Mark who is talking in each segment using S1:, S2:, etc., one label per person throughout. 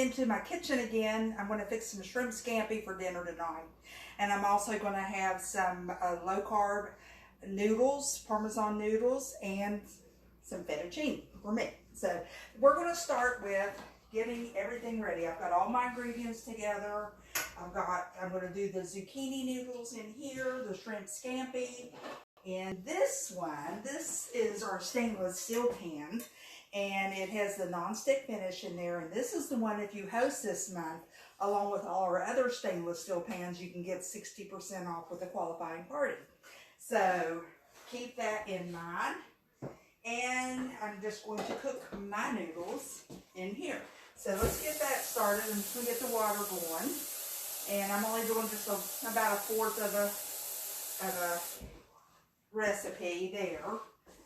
S1: into my kitchen again. I'm going to fix some shrimp scampi for dinner tonight. And I'm also going to have some low-carb noodles, Parmesan noodles, and some fettuccine for me. So we're going to start with getting everything ready. I've got all my ingredients together. I'm going to do the zucchini noodles in here, the shrimp scampi, and this is our stainless steel pan, and it has the non-stick finish in there. And this is the one, if you host this month, along with all our other stainless steel pans, you can get 60% off with a qualifying party. So keep that in mind. And I'm just going to cook my noodles in here. So let's get that started. I'm just going to get the water going. And I'm only doing just about a fourth of a recipe there.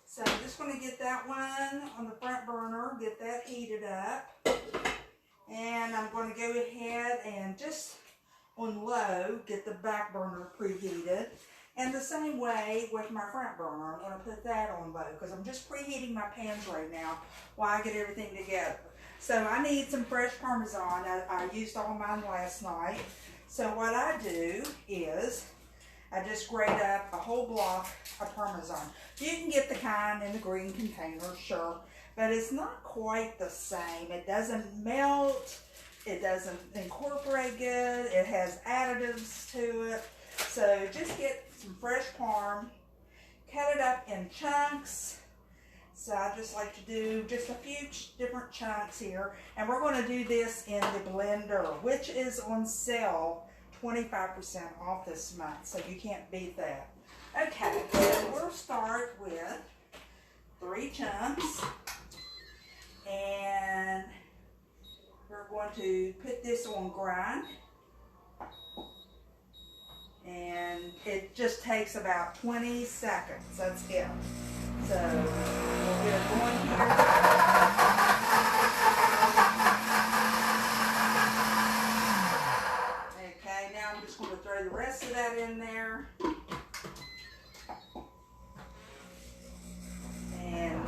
S1: So I'm just going to get that one on the front burner, get that heated up. And I'm going to go ahead and just on low, get the back burner preheated. And the same way with my front burner, I'm going to put that on low because I'm just preheating my pans right now while I get everything together. So I need some fresh Parmesan. I used all mine last night. So what I do is I just grate up a whole block of Parmesan. You can get the kind in the green container, sure, but it's not quite the same. It doesn't melt. It doesn't incorporate good. It has additives to it. So just get some fresh parm, cut it up in chunks. So I just like to do just a few different chunks here. And we're going to do this in the blender, which is on sale 25% off this month. So you can't beat that. Okay, so we'll start with 3 chunks. And we're going to put this on grind. And it just takes about 20 seconds. That's it. So we'll get it going here. Okay, now I'm just going to throw the rest of that in there. And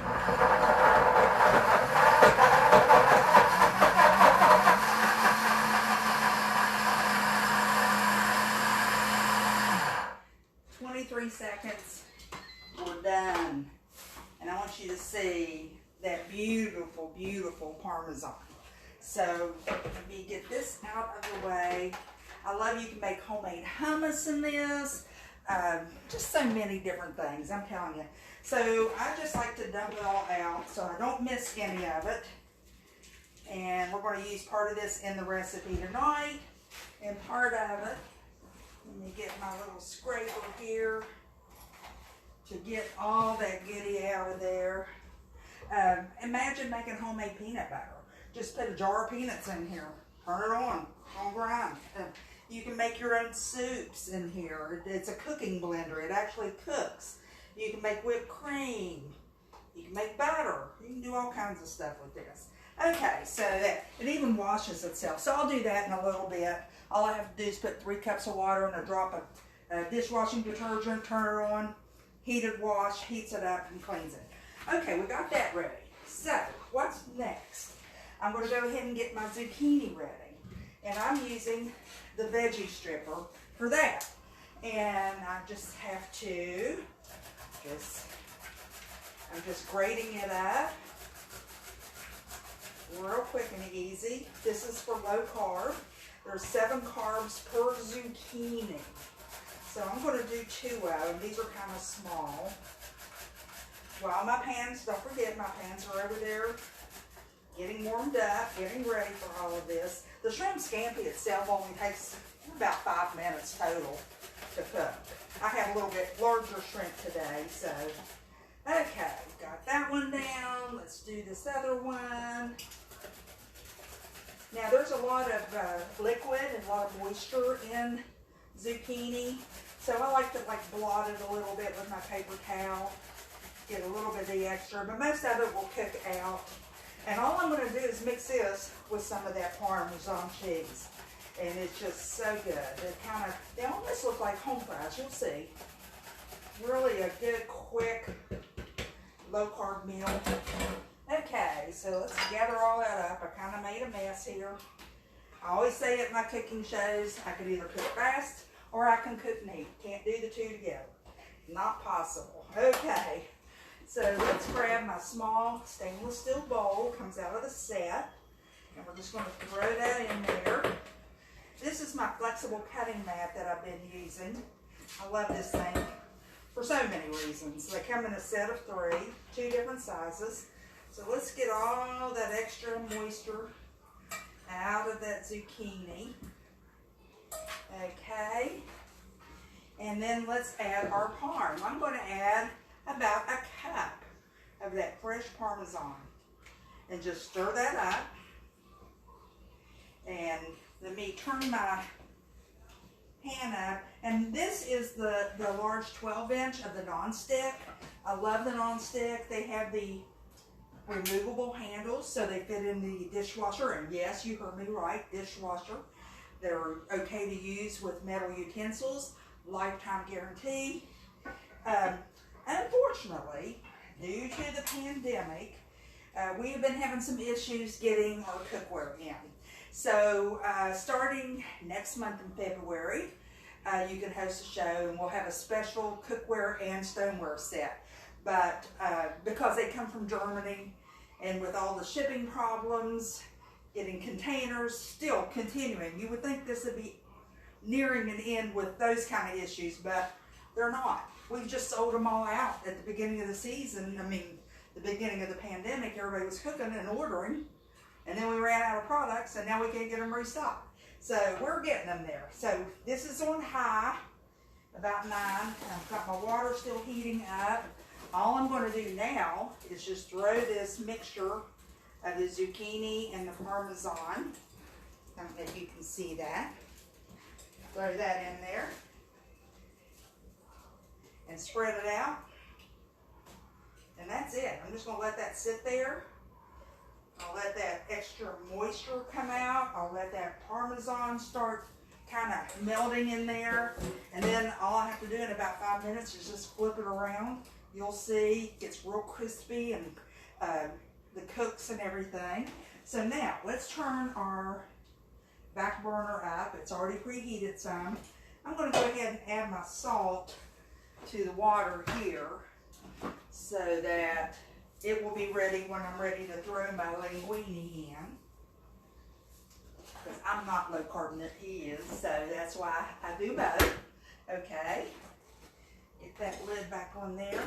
S1: seconds, we're done. And I want you to see that beautiful, beautiful Parmesan. So let me get this out of the way. I love you can make homemade hummus in this. Just so many different things, I'm telling you. So I just like to dump it all out so I don't miss any of it. And we're going to use part of this in the recipe tonight. And part of it, let me get my little scraper here to get all that goodie out of there. Imagine making homemade peanut butter. Just put a jar of peanuts in here. Turn it on grind. You can make your own soups in here. It's a cooking blender. It actually cooks. You can make whipped cream. You can make butter. You can do all kinds of stuff with this. Okay, so that it even washes itself. So I'll do that in a little bit. All I have to do is put 3 cups of water and a drop of dishwashing detergent, turn it on, heated wash, heats it up and cleans it. Okay, we got that ready. So, what's next? I'm going to go ahead and get my zucchini ready. And I'm using the veggie stripper for that. And I just have to, I'm just grating it up real quick and easy. This is for low carb. There's 7 carbs per zucchini. So I'm going to do 2 of them. These are kind of small. While my pans, don't forget my pans are over there getting warmed up, getting ready for all of this. The shrimp scampi itself only takes about 5 minutes total to cook. I have a little bit larger shrimp today, so. Okay, got that one down. Let's do this other one. Now there's a lot of liquid and a lot of moisture in zucchini. So I like to blot it a little bit with my paper towel. Get a little bit of the extra, but most of it will cook out. And all I'm going to do is mix this with some of that Parmesan cheese. And it's just so good. They almost look like home fries, you'll see. Really a good, quick, low-carb meal. Okay, so let's gather all that up. I kind of made a mess here. I always say at my cooking shows, I could either cook fast or I can cook neat. Can't do the two together. Not possible. Okay, so let's grab my small stainless steel bowl. Comes out of the set. And we're just going to throw that in there. This is my flexible cutting mat that I've been using. I love this thing for so many reasons. They come in a set of 3, 2 different sizes. So let's get all that extra moisture out of that zucchini. Okay. And then let's add our parm. I'm going to add about a cup of that fresh Parmesan. And just stir that up. And let me turn my pan up. And this is the large 12-inch of the non-stick. I love the non-stick. They have the removable handles so they fit in the dishwasher. And yes, you heard me right, dishwasher. They're okay to use with metal utensils. Lifetime guarantee. Unfortunately, due to the pandemic, we have been having some issues getting our cookware in. So starting next month in February, you can host a show and we'll have a special cookware and stoneware set. But because they come from Germany and with all the shipping problems, getting containers, still continuing. You would think this would be nearing an end with those kind of issues, but they're not. We've just sold them all out at the beginning of the season. I mean, the beginning of the pandemic, everybody was cooking and ordering. And then we ran out of products, and now we can't get them restocked. So we're getting them there. So this is on high, about 9. I've got my water still heating up. All I'm going to do now is just throw this mixture of the zucchini and the Parmesan. I don't know if you can see that. Throw that in there. And spread it out. And that's it. I'm just going to let that sit there. I'll let that extra moisture come out. I'll let that Parmesan start kind of melting in there. And then all I have to do in about 5 minutes is just flip it around. You'll see it's real crispy and the cooks and everything. So now let's turn our back burner up. It's already preheated some. I'm going to go ahead and add my salt to the water here so that it will be ready when I'm ready to throw my linguine in. Because I'm not low carb, he is, so that's why I do both. Okay. Get that lid back on there.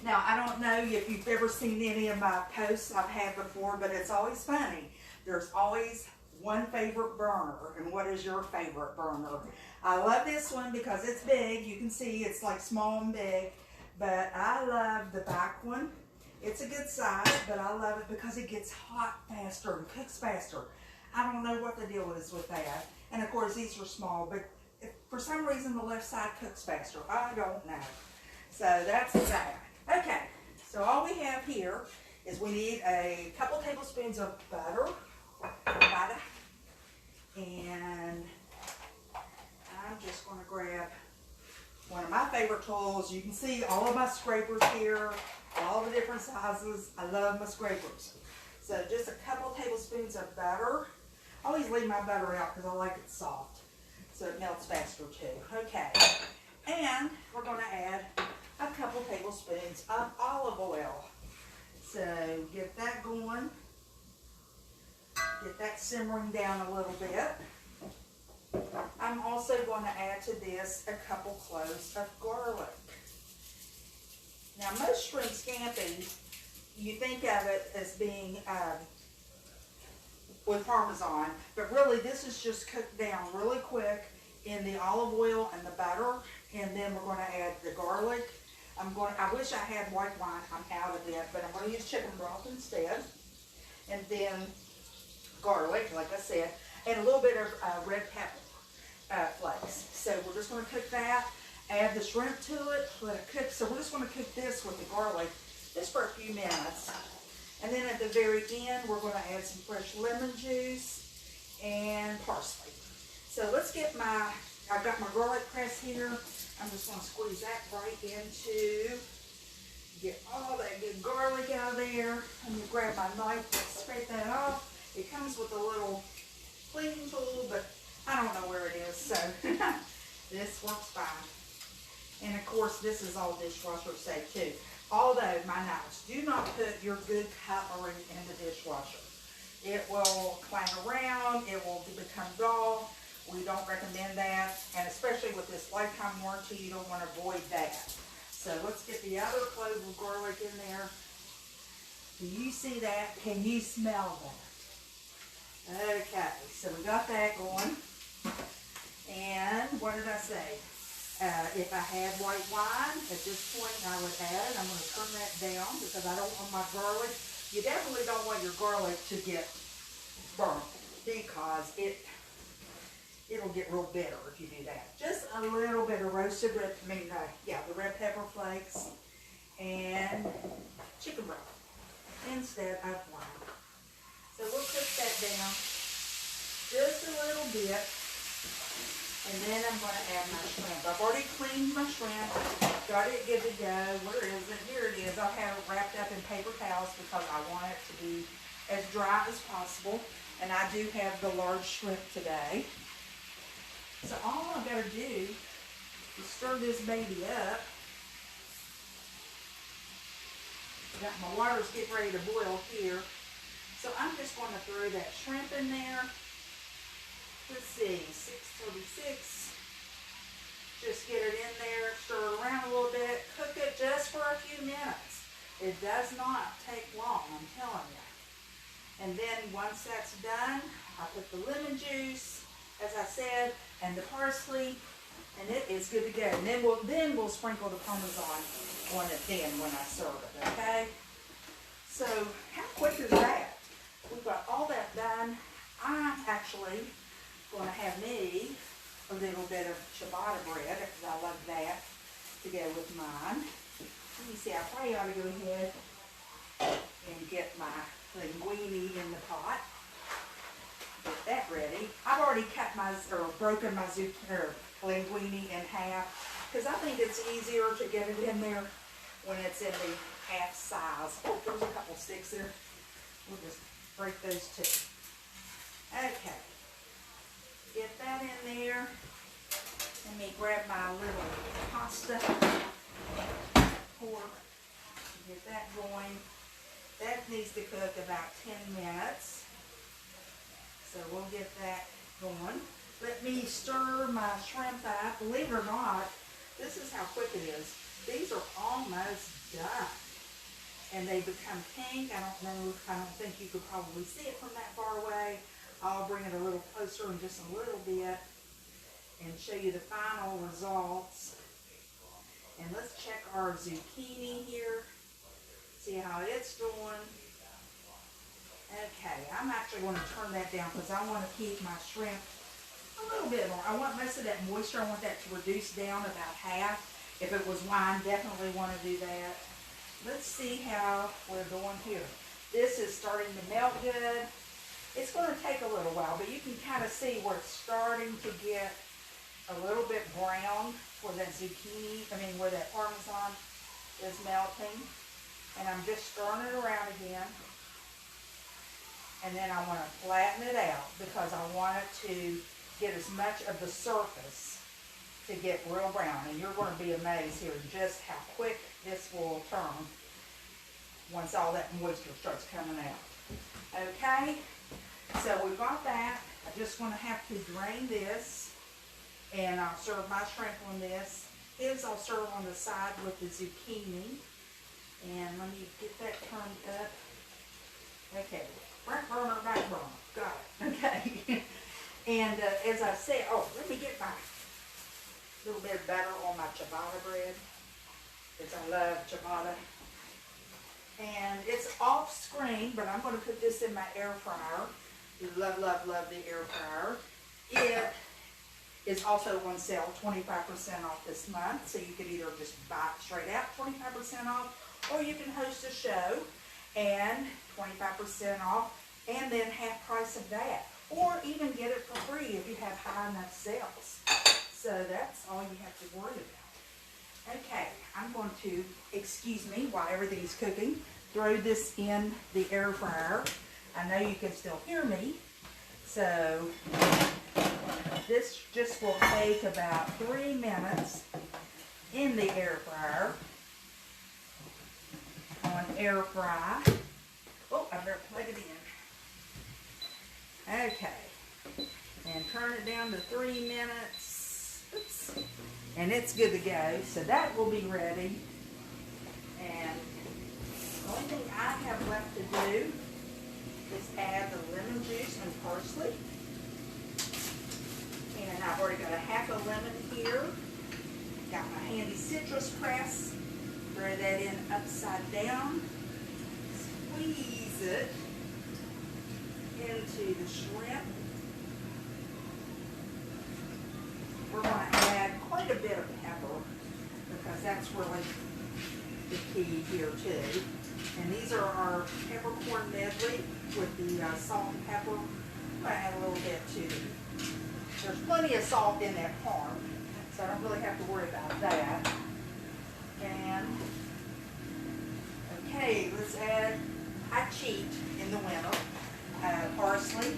S1: Now, I don't know if you've ever seen any of my posts I've had before, but it's always funny. There's always one favorite burner, and what is your favorite burner? I love this one because it's big. You can see it's like small and big. But I love the back one. It's a good size, but I love it because it gets hot faster and cooks faster. I don't know what the deal is with that. And of course, these are small, but if for some reason the left side cooks faster. I don't know. So that's that. Okay, so all we have here is we need a couple tablespoons of butter. And I'm just going to grab one of my favorite tools. You can see all of my scrapers here, all the different sizes. I love my scrapers. So just a couple tablespoons of butter. I always leave my butter out because I like it soft, so it melts faster too. Okay, and we're going to add a couple tablespoons of olive oil. So get that going. Get that simmering down a little bit. I'm also going to add to this a couple cloves of garlic. Now, most shrimp scampi, you think of it as being with Parmesan, but really this is just cooked down really quick in the olive oil and the butter, and then we're going to add the garlic. I wish I had white wine. I'm out of it, but I'm going to use chicken broth instead. And then garlic, like I said, and a little bit of red pepper flakes. So we're just going to cook that, add the shrimp to it, let it cook. So we're just going to cook this with the garlic just for a few minutes. And then at the very end, we're going to add some fresh lemon juice and parsley. So let's get I've got my garlic press here. I'm just going to squeeze that right into Get all that good garlic out of there. Let me grab my knife to scrape that off. It comes with a little cleaning tool, but I don't know where it is, so this works fine. And of course, this is all dishwasher safe too. Although, my notes, do not put your good cutlery in the dishwasher. It will clang around, it will become dull. We don't recommend that, and especially with this lifetime warranty, you don't want to avoid that. So let's get the other clove of garlic in there. Do you see that? Can you smell that? Okay, so we got that going. And what did I say? If I had white wine, at this point I would add it. I'm going to turn that down because I don't want my garlic. You definitely don't want your garlic to get burnt because it'll get real bitter if you do that. Just a little bit of roasted red, the red pepper flakes and chicken broth instead of wine. So we'll cook that down just a little bit. And then I'm going to add my shrimp. I've already cleaned my shrimp, got it good to go. Where is it? Here it is. I'll have it wrapped up in paper towels because I want it to be as dry as possible. And I do have the large shrimp today. So all I've got to do is stir this baby up. Got my water's getting ready to boil here. So I'm just going to throw that shrimp in there. Let's see, 636. Just get it in there, stir it around a little bit, cook it just for a few minutes. It does not take long, I'm telling you. And then once that's done, I put the lemon juice, as I said, and the parsley, and it is good to go. And then we'll sprinkle the Parmesan on it then when I serve it, okay? So how quick is that? We've got all that done. I'm actually going to have me a little bit of ciabatta bread because I love that to go with mine. Let me see, I probably ought to go ahead and get my linguine in the pot. Get that ready. I've already broken my linguine in half because I think it's easier to get it in there when it's in the half size. Oh, there's a couple sticks there. We'll just break those too. Okay. Get that in there. Let me grab my little pasta pork. Get that going. That needs to cook about 10 minutes. So we'll get that going. Let me stir my shrimp up. Believe it or not, this is how quick it is. These are almost done. And they become pink. I don't think you could probably see it from that far away. I'll bring it a little closer in just a little bit and show you the final results. And let's check our zucchini here. See how it's doing. Okay, I'm actually going to turn that down because I want to keep my shrimp a little bit more. I want most of that moisture. I want that to reduce down about half. If it was wine, definitely want to do that. Let's see how we're doing here. This is starting to melt good. It's going to take a little while, but you can kind of see where it's starting to get a little bit brown for that zucchini, where that Parmesan is melting. And I'm just stirring it around again. And then I want to flatten it out because I want it to get as much of the surface to get real brown. And you're going to be amazed here just how quick this will turn once all that moisture starts coming out. Okay? So we've got that. I just want to have to drain this, and I'll serve my shrimp on this. I'll serve on the side with the zucchini. And let me get that turned up. Okay, front burner, back burner. Got it. Okay. And as I said, let me get my little bit of butter on my ciabatta bread, because I love ciabatta. And it's off screen, but I'm going to put this in my air fryer. Love, love, love the air fryer. It is also on sale, 25% off this month. So you can either just buy it straight out, 25% off, or you can host a show and 25% off, and then half price of that. Or even get it for free if you have high enough sales. So that's all you have to worry about. Okay, I'm going to, excuse me, while everything's cooking, throw this in the air fryer. I know you can still hear me, so this just will take about 3 minutes in the air fryer on air fry. Oh, I better plug it in. Okay, and turn it down to 3 minutes. Oops. And it's good to go. So that will be ready. And the only thing I have left to do is add the lemon juice and parsley. And I've already got a half a lemon here. Got my handy citrus press. Throw that in upside down. Squeeze it into the shrimp. We're going to add quite a bit of pepper because that's really the key here too. And these are our peppercorn medley with the salt and pepper. I'm going to add a little bit too. There's plenty of salt in that parm, so I don't really have to worry about that. And, okay, let's add, I cheat in the winter, parsley.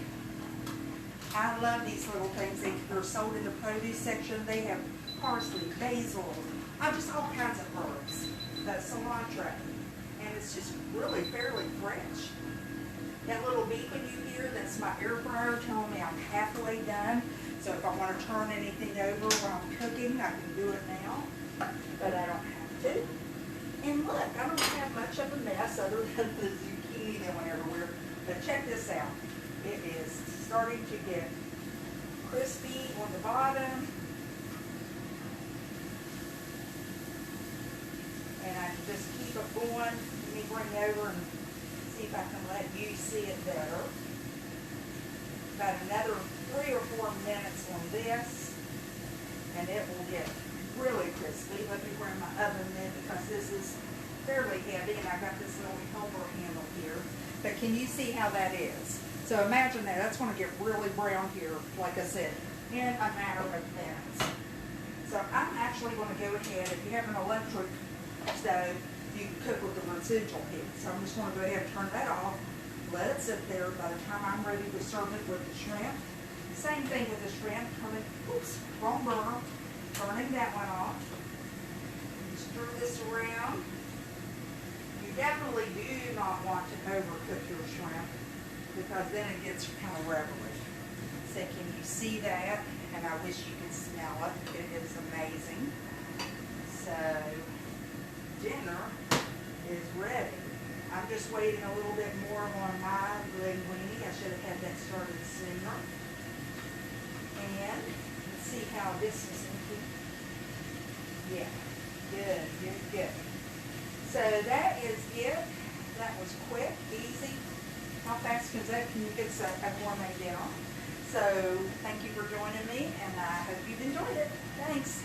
S1: I love these little things. They're sold in the produce section. They have parsley, basil, just all kinds of herbs, cilantro, and it's just really fairly fresh. That little beeping you hear, that's my air fryer telling me I'm halfway done. So if I want to turn anything over while I'm cooking, I can do it now, but I don't have to. And look, I don't have much of a mess other than the zucchini that went everywhere. But check this out. It is starting to get crispy on the bottom. And I can just keep it going. Let me bring over and see if I can let you see it better. About another 3 or 4 minutes on this, and it will get really crispy. Let me bring my oven in because this is fairly heavy, and I've got this little helper handle here. But can you see how that is? So imagine that. That's going to get really brown here, like I said, in a matter of minutes. So I'm actually going to go ahead, if you have an electric stove, you can cook with the residual heat. So I'm just going to go ahead and turn that off, let it sit there. By the time I'm ready to serve it with the shrimp, same thing with the shrimp, wrong burner, turning that one off. Stir this around. You definitely do not want to overcook your shrimp because then it gets kind of rubbery. So can you see that? And I wish you could smell it. It is amazing. So dinner is ready. I'm just waiting a little bit more on my linguine. I should have had that started sooner. And let's see how this is looking. Yeah, good, good, good. So that is it. That was quick, easy. How fast can you fix a gourmet dinner? So thank you for joining me, and I hope you've enjoyed it. Thanks.